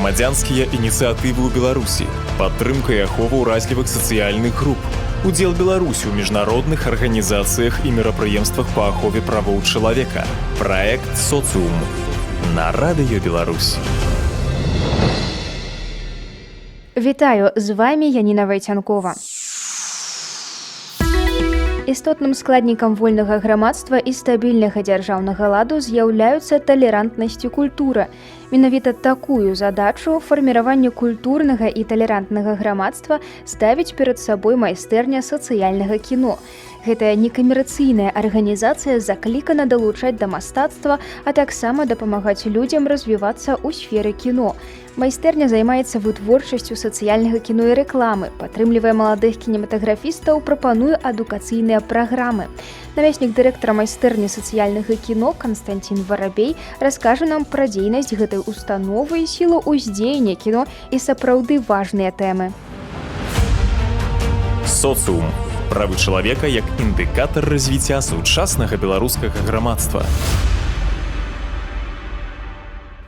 Грамадзянскія ініцыятывы ў Беларусі, падтрымка і ахова ўразлівых сацыяльных груп, удзел Беларусі ў міжнародных арганізацыях і мерапрыемствах па ахове правоў чалавека. Праект «Социум» на Радыё Беларусь. Вітаю, з вами Яніна Вайцянкова. Істотным складнікам вольнага грамадства і стабільнага дзяржаўнага ладу з'яўляюцца талерантнасць і культура. Менавіта такую задачу фарміравання культурнага і талерантнага грамадства ставіць перад сабой майстэрня сацыяльнага кіно. Гэтая некамерцыйная арганізацыя заклікана далучаць да мастацтва, а таксама дапамагаць людзям развівацца ў сферы кіно. Майстэрня займаецца вытворчасцю сацыяльнага кіно і рэкламы, падтрымлівае маладых кінематаграфістаў, прапануе адукацыйныя праграмы. Намеснік дырэктара майстэрні сацыяльнага кіно Канстантин Варабей раскажа нам пра дзейнасць гэтай установы і сілу ўздзеяння кіно і сапраўды важныя тэмы. Социум. Правы чалавека як індыкатар развіцця сучаснага беларускага грамадства.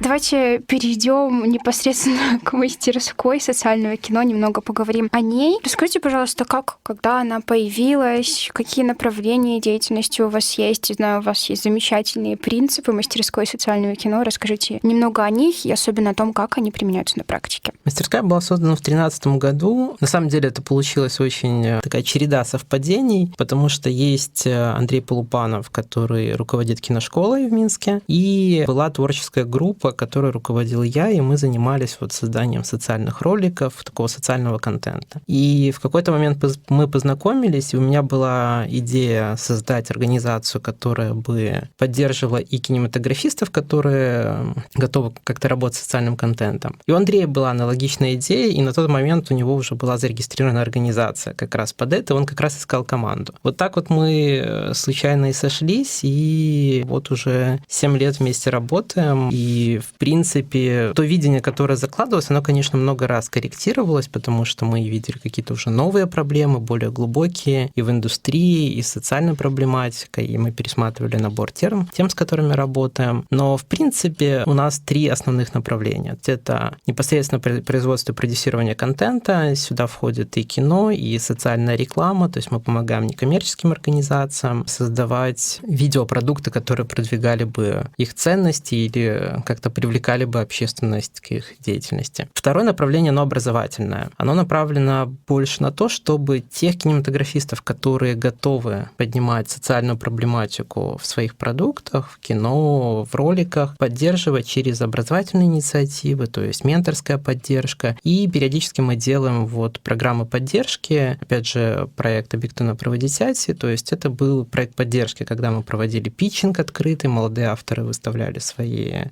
Давайте перейдем непосредственно к мастерской социального кино, немного поговорим о ней. Расскажите, пожалуйста, когда она появилась, какие направления деятельности у вас есть? Я знаю, у вас есть замечательные принципы мастерской социального кино. Расскажите немного о них и особенно о том, как они применяются на практике. Мастерская была создана в 2013 году. На самом деле это получилась очень такая череда совпадений, потому что есть Андрей Полупанов, который руководит киношколой в Минске, и была творческая группа, которой руководил я, и мы занимались созданием социальных роликов, такого социального контента. И в какой-то момент мы познакомились, и у меня была идея создать организацию, которая бы поддерживала и кинематографистов, которые готовы как-то работать с социальным контентом. И у Андрея была аналогичная идея, и на тот момент у него уже была зарегистрирована организация как раз под это, он как раз искал команду. Вот так мы случайно и сошлись, и вот уже 7 лет вместе работаем, и в принципе, то видение, которое закладывалось, оно, конечно, много раз корректировалось, потому что мы видели какие-то уже новые проблемы, более глубокие и в индустрии, и с социальной проблематикой, и мы пересматривали набор тем, с которыми работаем. Но, в принципе, у нас 3 основных направления. Это непосредственно производство и продюсирование контента, сюда входит и кино, и социальная реклама, то есть мы помогаем некоммерческим организациям создавать видеопродукты, которые продвигали бы их ценности или как-то привлекали бы общественность к их деятельности. Второе направление, оно образовательное. Оно направлено больше на то, чтобы тех кинематографистов, которые готовы поднимать социальную проблематику в своих продуктах, в кино, в роликах, поддерживать через образовательные инициативы, то есть менторская поддержка. И периодически мы делаем программы поддержки, опять же, проект «Объективно праводитяти», то есть это был проект поддержки, когда мы проводили питчинг открытый, молодые авторы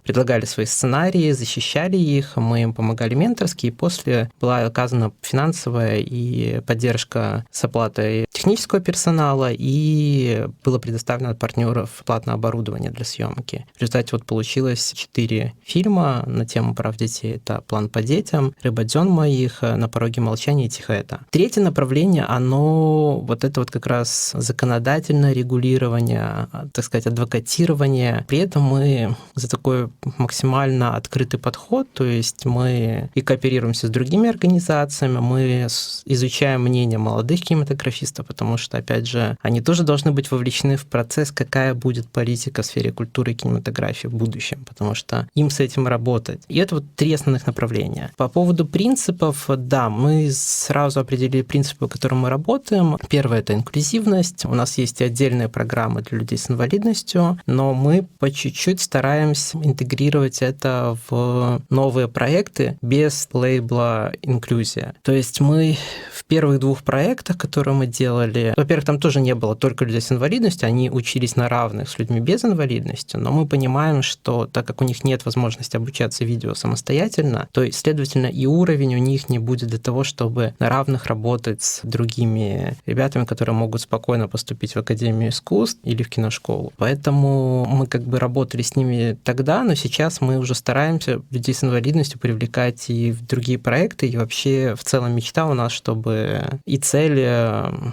предлагали свои сценарии, защищали их, мы им помогали менторски, и после была оказана финансовая и поддержка с оплатой технического персонала, и было предоставлено от партнеров платное оборудование для съемки. В результате получилось 4 фильма на тему прав детей. Это «План по детям», «Рыба дзён моих», «На пороге молчания» и «Тихо это». Третье направление, оно это как раз законодательное регулирование, так сказать, адвокатирование. При этом мы за такой максимально открытый подход, то есть мы и кооперируемся с другими организациями, мы изучаем мнение молодых кинематографистов, потому что, опять же, они тоже должны быть вовлечены в процесс, какая будет политика в сфере культуры и кинематографии в будущем, потому что им с этим работать. И это 3 основных направления. По поводу принципов, да, мы сразу определили принципы, по которым мы работаем. Первое — это инклюзивность. У нас есть и отдельные программы для людей с инвалидностью, но мы по чуть-чуть стараемся интегрировать это в новые проекты без лейбла «инклюзия». То есть мы в первых 2 проектах, которые мы делали, во-первых, там тоже не было только людей с инвалидностью, они учились на равных с людьми без инвалидности, но мы понимаем, что так как у них нет возможности обучаться видео самостоятельно, то, следовательно, и уровень у них не будет для того, чтобы на равных работать с другими ребятами, которые могут спокойно поступить в Академию искусств или в киношколу. Поэтому мы работали с ними тогда, но сейчас сейчас мы уже стараемся людей с инвалидностью привлекать и в другие проекты, и вообще в целом мечта у нас, чтобы и цель,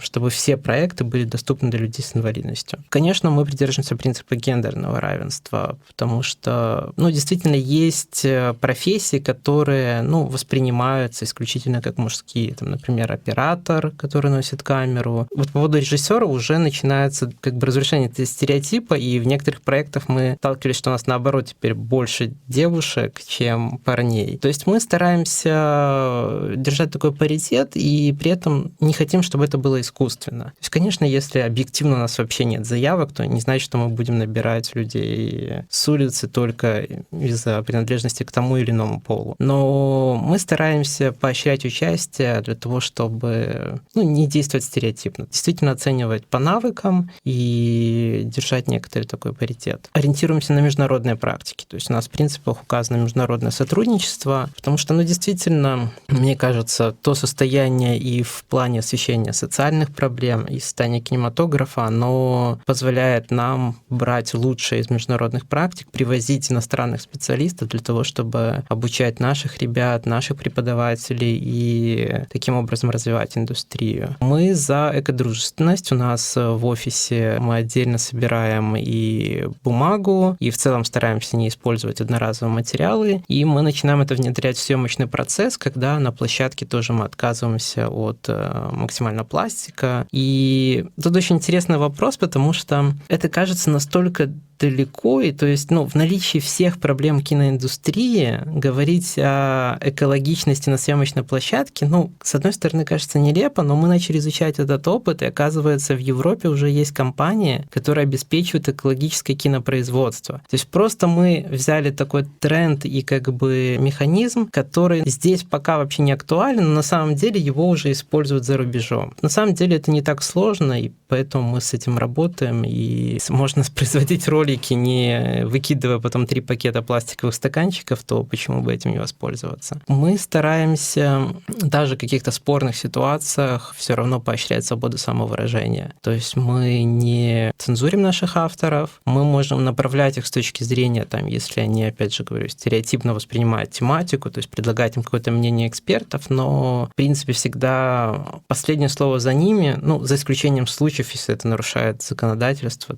чтобы все проекты были доступны для людей с инвалидностью. Конечно, мы придерживаемся принципа гендерного равенства, потому что, действительно, есть профессии, которые, воспринимаются исключительно как мужские. Там, например, оператор, который носит камеру. Вот по поводу режиссера уже начинается разрушение этого стереотипа, и в некоторых проектах мы сталкивались, что у нас, наоборот, теперь больше девушек, чем парней. То есть мы стараемся держать такой паритет, и при этом не хотим, чтобы это было искусственно. То есть, конечно, если объективно у нас вообще нет заявок, то не значит, что мы будем набирать людей с улицы только из-за принадлежности к тому или иному полу. Но мы стараемся поощрять участие для того, чтобы не действовать стереотипно. Действительно оценивать по навыкам и держать некоторый такой паритет. Ориентируемся на международные практики. То есть у нас в принципах указано международное сотрудничество, потому что, действительно, мне кажется, то состояние и в плане освещения социальных проблем, и состояние кинематографа, оно позволяет нам брать лучшее из международных практик, привозить иностранных специалистов для того, чтобы обучать наших ребят, наших преподавателей и таким образом развивать индустрию. Мы за экодружественность. У нас в офисе мы отдельно собираем и бумагу, и в целом стараемся не использовать одноразовые материалы, и мы начинаем это внедрять в съемочный процесс, когда на площадке тоже мы отказываемся от максимально пластика. И тут очень интересный вопрос, потому что это кажется настолько далеко, и то есть в наличии всех проблем киноиндустрии говорить о экологичности на съемочной площадке, с одной стороны, кажется нелепо, но мы начали изучать этот опыт, и оказывается, в Европе уже есть компании, которые обеспечивают экологическое кинопроизводство. То есть просто мы взяли такой тренд и механизм, который здесь пока вообще не актуален, но на самом деле его уже используют за рубежом. На самом деле это не так сложно, и поэтому мы с этим работаем, и можно производить ролики, не выкидывая потом 3 пакета пластиковых стаканчиков, то почему бы этим не воспользоваться? Мы стараемся даже в каких-то спорных ситуациях все равно поощрять свободу самовыражения. То есть мы не цензурим наших авторов, мы можем направлять их с точки зрения, если они, опять же говорю, стереотипно воспринимают тематику, то есть предлагать им какое-то мнение экспертов, но, в принципе, всегда последнее слово за ними, за исключением случаев, если это нарушает законодательство,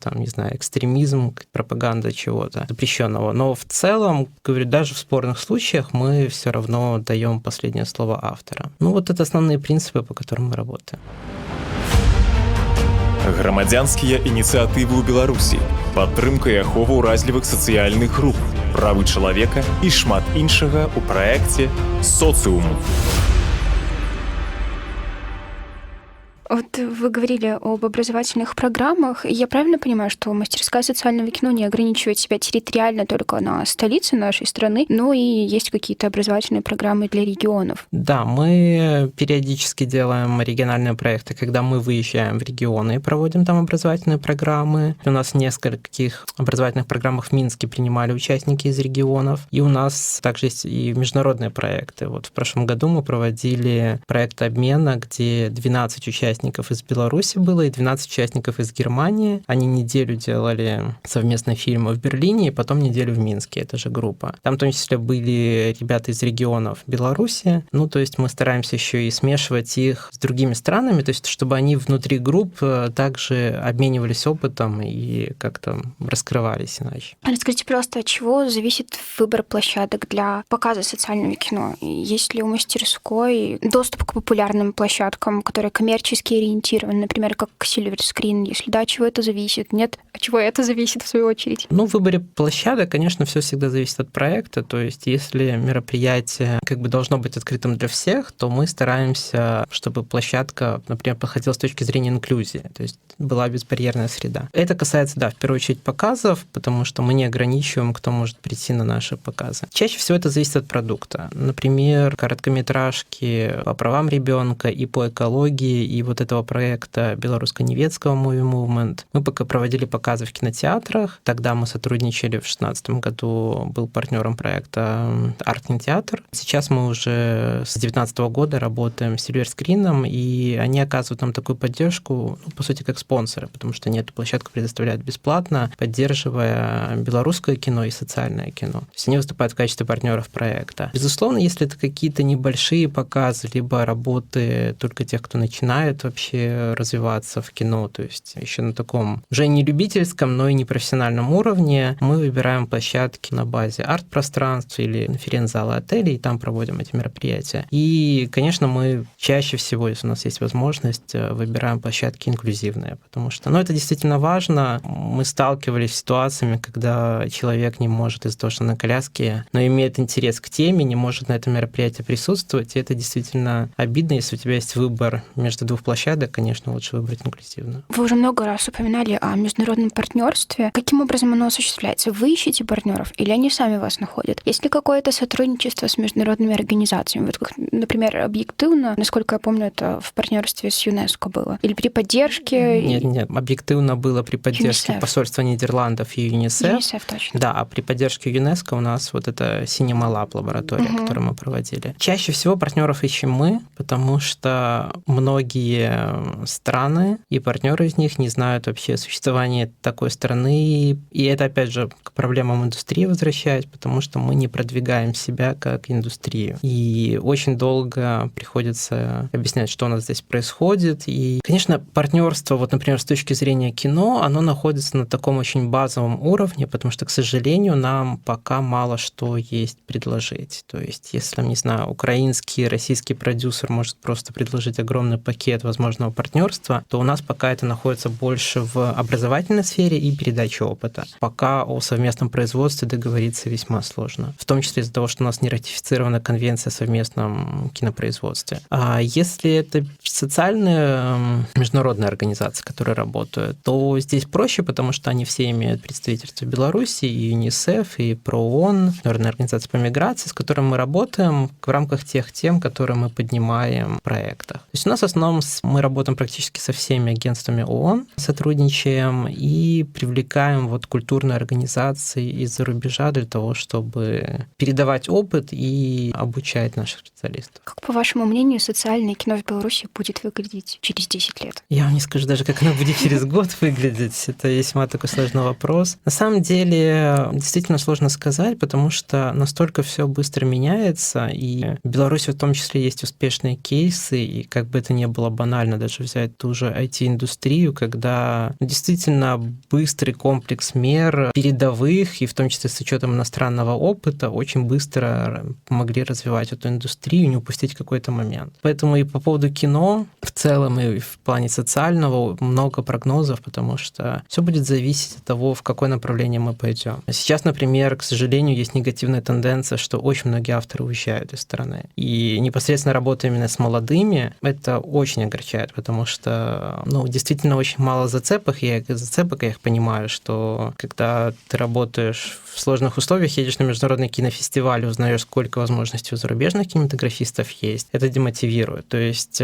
экстремизм, пропаганда чего-то запрещенного. Но в целом, говорю, даже в спорных случаях мы все равно даем последнее слово автора. Это основные принципы, по которым мы работаем. Грамадзянскія ініцыятывы ў Беларусі, падтрымка і ахова ўразлівых сацыяльных груп, правы чалавека і шмат іншага ў праекце «Социуму». Вот вы говорили об образовательных программах. Я правильно понимаю, что мастерская социального кино не ограничивает себя территориально только на столице нашей страны, но и есть какие-то образовательные программы для регионов? Да, мы периодически делаем региональные проекты, когда мы выезжаем в регионы и проводим там образовательные программы. У нас в нескольких образовательных программах в Минске принимали участники из регионов. И у нас также есть и международные проекты. Вот в прошлом году мы проводили проект обмена, где 12 участников из Беларуси было и 12 участников из Германии. Они неделю делали совместно фильмы в Берлине и потом неделю в Минске, это же группа. Там в том числе были ребята из регионов Беларуси. То есть мы стараемся еще и смешивать их с другими странами, то есть чтобы они внутри групп также обменивались опытом и как-то раскрывались иначе. Расскажите, пожалуйста, от чего зависит выбор площадок для показа социального кино? Есть ли у мастерской доступ к популярным площадкам, которые коммерчески ориентированы, например, как Silver Screen? Если да, от чего это зависит? Нет, от чего это зависит, в свою очередь? В выборе площадок, конечно, все всегда зависит от проекта. То есть если мероприятие должно быть открытым для всех, то мы стараемся, чтобы площадка, например, подходила с точки зрения инклюзии, то есть была безбарьерная среда. Это касается, в первую очередь, показов, потому что мы не ограничиваем, кто может прийти на наши показы. Чаще всего это зависит от продукта. Например, короткометражки по правам ребенка и по экологии, и этого проекта проекта белорусско-немецкого Movie Movement. Мы пока проводили показы в кинотеатрах. Тогда мы сотрудничали в 2016 году, был партнером проекта Арт-кинотеатр. Сейчас мы уже с 2019 года работаем с Silver Screen, и они оказывают нам такую поддержку, по сути, как спонсоры, потому что они эту площадку предоставляют бесплатно, поддерживая белорусское кино и социальное кино. То есть они выступают в качестве партнеров проекта. Безусловно, если это какие-то небольшие показы, либо работы только тех, кто начинает вообще развиваться в кино, то есть еще на таком уже не любительском, но и не профессиональном уровне, мы выбираем площадки на базе арт-пространств или конференц-зала отелей, и там проводим эти мероприятия. И, конечно, мы чаще всего, если у нас есть возможность, выбираем площадки инклюзивные, потому что, это действительно важно. Мы сталкивались с ситуациями, когда человек не может из-за того, что на коляске, но имеет интерес к теме, не может на этом мероприятии присутствовать, и это действительно обидно. Если у тебя есть выбор между двух площадок, конечно, лучше выбрать инклюзивную. Вы уже много раз упоминали о международном партнерстве. Каким образом оно осуществляется? Вы ищете партнеров или они сами вас находят? Есть ли какое-то сотрудничество с международными организациями? Вот как, например, объективно, насколько я помню, это в партнерстве с ЮНЕСКО было. Или при поддержке? Нет, объективно было при поддержке ЮНИСЕФ. Посольства Нидерландов и ЮНИСЕФ. ЮНИСЕФ, точно. Да, а при поддержке ЮНЕСКО у нас вот это Cinema Lab лаборатория, которую мы проводили. Чаще всего партнеров ищем мы, потому что многие страны и партнеры из них не знают вообще о существовании такой страны. И это, опять же, к проблемам индустрии возвращаясь, потому что мы не продвигаем себя как индустрию. И очень долго приходится объяснять, что у нас здесь происходит. И, конечно, партнерство, вот, например, с точки зрения кино, оно находится на таком очень базовом уровне, потому что, к сожалению, нам пока мало что есть предложить. То есть, если, не знаю, украинский, российский продюсер может просто предложить огромный пакет возможного партнерства, то у нас пока это находится больше в образовательной сфере и передаче опыта. Пока о совместном производстве договориться весьма сложно. В том числе из-за того, что у нас не ратифицирована конвенция о совместном кинопроизводстве. А если это социальные международные организации, которые работают, то здесь проще, потому что они все имеют представительство в Беларуси, и ЮНИСЕФ, и ПРООН, Международная организация по миграции, с которой мы работаем в рамках тех тем, которые мы поднимаем в проектах. То есть у нас в основном мы работаем практически со всеми агентствами ООН, сотрудничаем и привлекаем вот культурные организации из-за рубежа для того, чтобы передавать опыт и обучать наших специалистов. Как, по вашему мнению, социальное кино в Беларуси будет выглядеть через 10 лет? Я вам не скажу даже, как оно будет через год выглядеть. Это весьма такой сложный вопрос. На самом деле, действительно сложно сказать, потому что настолько все быстро меняется, и в Беларуси в том числе есть успешные кейсы, и как бы это ни было банально, даже взять ту же IT-индустрию, когда действительно быстрый комплекс мер передовых, и в том числе с учетом иностранного опыта, очень быстро помогли развивать эту индустрию, не упустить какой-то момент. Поэтому и по поводу кино в целом, и в плане социального много прогнозов, потому что все будет зависеть от того, в какое направление мы пойдем. Сейчас, например, к сожалению, есть негативная тенденция, что очень многие авторы уезжают из страны. И непосредственно работая именно с молодыми, это очень огорчает, потому что, действительно очень мало зацепок. Я их понимаю, что когда ты работаешь в сложных условиях, едешь на международный кинофестиваль, узнаешь, сколько возможностей у зарубежных кинематографистов есть, это демотивирует. То есть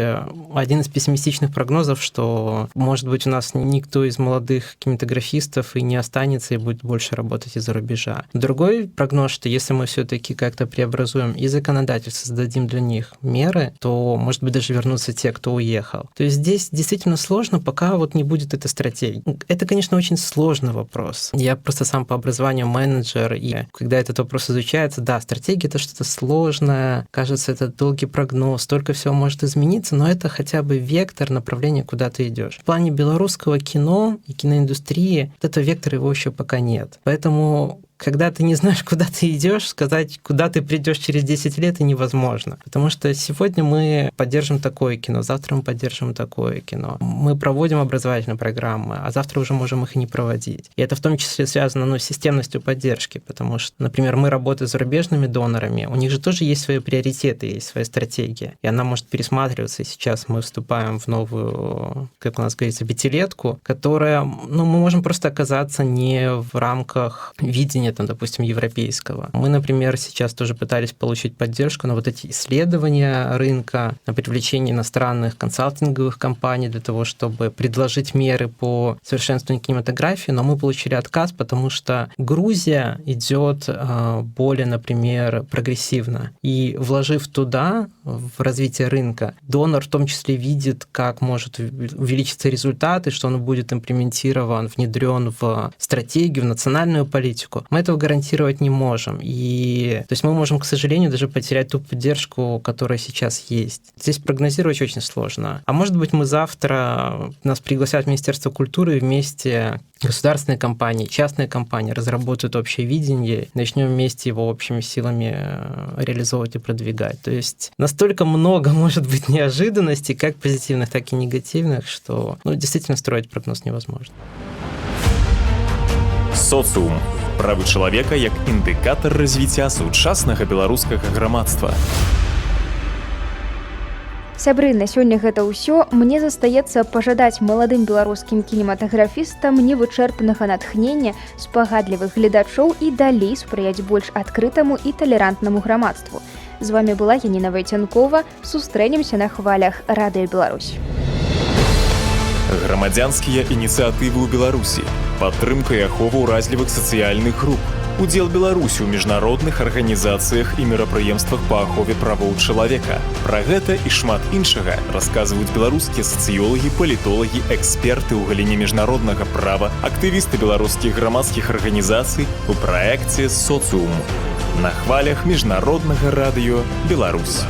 один из пессимистичных прогнозов, что, может быть, у нас никто из молодых кинематографистов и не останется, и будет больше работать из-за рубежа. Другой прогноз, что если мы все-таки как-то преобразуем и законодательство, создадим для них меры, то, может быть, даже вернутся те, кто уехал. То есть здесь действительно сложно, пока вот не будет этой стратегии. Это, конечно, очень сложный вопрос. Я просто сам по образованию менеджер, и когда этот вопрос изучается, да, стратегия — это что-то сложное, кажется, это долгий прогноз, столько всего может измениться, но это хотя бы вектор направления, куда ты идешь. В плане белорусского кино и киноиндустрии вот этого вектора его еще пока нет. Поэтому когда ты не знаешь, куда ты идешь, сказать, куда ты придешь через 10 лет, и невозможно. Потому что сегодня мы поддержим такое кино, завтра мы поддержим такое кино. Мы проводим образовательные программы, а завтра уже можем их и не проводить. И это в том числе связано с системностью поддержки, потому что, например, мы работаем с зарубежными донорами, у них же тоже есть свои приоритеты, есть своя стратегия, и она может пересматриваться. И сейчас мы вступаем в новую, как у нас говорится, пятилетку, которая, мы можем просто оказаться не в рамках видения видения, там, допустим, европейского. Мы, например, сейчас тоже пытались получить поддержку на вот эти исследования рынка, на привлечение иностранных консалтинговых компаний для того, чтобы предложить меры по совершенствованию кинематографии, но мы получили отказ, потому что Грузия идет более, например, прогрессивно. И вложив туда, в развитие рынка, донор в том числе видит, как может увеличиться результат, и что он будет имплементирован, внедрен в стратегию, в национальную политику. Мы этого гарантировать не можем. И то есть мы можем, к сожалению, даже потерять ту поддержку, которая сейчас есть. Здесь прогнозировать очень сложно. А может быть, мы завтра, нас пригласят в Министерство культуры, и вместе государственные компании, частные компании разработают общее видение, начнем вместе его общими силами реализовывать и продвигать. То есть настолько много может быть неожиданностей, как позитивных, так и негативных, что действительно строить прогноз невозможно. Социум. Правы чалавека як індыкатар развіцця сучаснага беларускага грамадства. Сябры, на сёння гэта ўсё. Мне застаецца пажадаць маладым беларускім кінематаграфістам невычэрпанага натхнення, спагадлівых гледачоў і далей спрыяць больш адкрытаму і талерантнаму грамадству. З вами была Яніна Вайцянкова. Сустрэнемся на хвалях Радыё Беларусь. Грамадзянскія ініцыятывы ў Беларусі, падтрымка і ахова ўразлівых сацыяльных груп, удзел Беларусі ў міжнародных арганізацыях і мерапрыемствах па ахове правоў чалавека. Пра гэта і шмат іншага расказваюць беларускія сацыёлагі, палітолагі, эксперты ў галіне міжнароднага права, актывісты беларускіх грамадскіх арганізацый у праекце «Социум» на хвалях Міжнароднага радыё Беларусь.